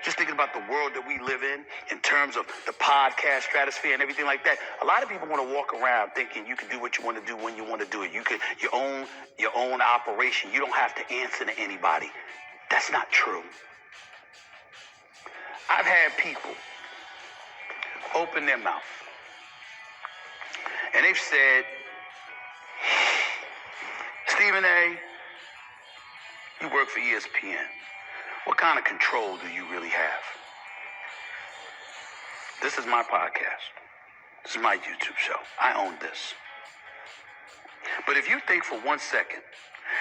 just thinking about the world that we live in terms of the podcast stratosphere and everything like that. A lot of people want to walk around thinking you can do what you want to do when you want to do it. You can your own operation. You don't have to answer to anybody. That's not true. I've had people open their mouth and they've said, Stephen A., you work for ESPN. What kind of control do you really have? This is my podcast. This is my YouTube show. I own this. But if you think for 1 second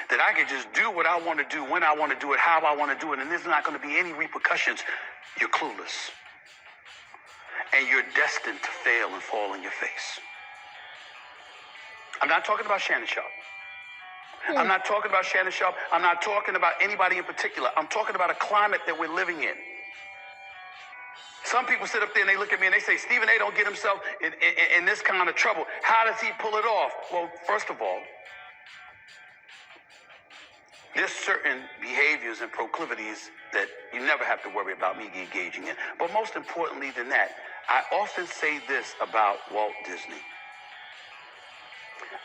that I can just do what I want to do, when I want to do it, how I want to do it, and there's not going to be any repercussions, you're clueless. And you're destined to fail and fall on your face. I'm not talking about Shannon Sharpe. I'm not talking about Shannon Sharpe. I'm not talking about anybody in particular. I'm talking about a climate that we're living in. Some people sit up there and they look at me and they say, Stephen A. don't get himself in this kind of trouble. How does he pull it off? Well, first of all, there's certain behaviors and proclivities that you never have to worry about me engaging in. But most importantly than that, I often say this about Walt Disney.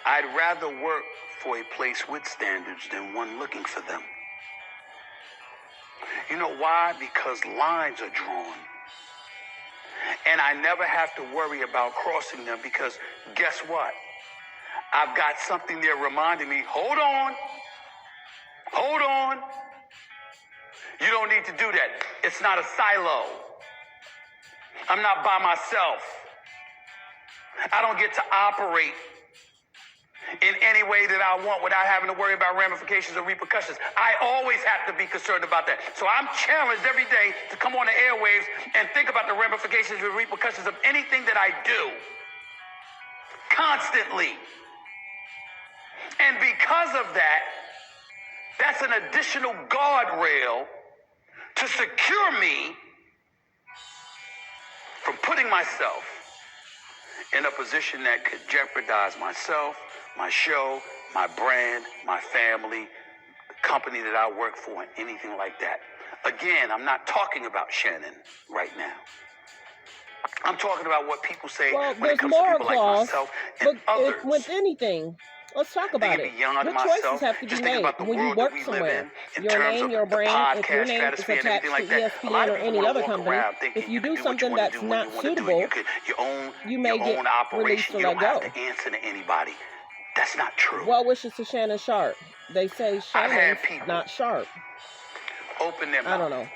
I'd rather work for a place with standards than one looking for them. You know why? Because lines are drawn. And I never have to worry about crossing them because guess what? I've got something there reminding me, hold on. You don't need to do that. It's not a silo. I'm not by myself. I don't get to operate in any way that I want without having to worry about ramifications or repercussions. I always have to be concerned about that. So I'm challenged every day to come on the airwaves and think about the ramifications and repercussions of anything that I do. Constantly. And because of that, that's an additional guardrail to secure me from putting myself in a position that could jeopardize myself, my show, my brand, my family, the company that I work for, and anything like that. Again, I'm not talking about Shannon right now. I'm talking about what people say when it comes to people like myself and others. With anything, let's talk about it. Your choices have to be made when you work somewhere. Your name, your brand, if your name is attached to ESPN or any other company, if you do something that's not suitable, you may get released or let go. You don't have to answer to anybody. That's not true. Well wishes to Shannon Sharpe. They say Shannon's not Sharpe. Open their mouth. I don't know.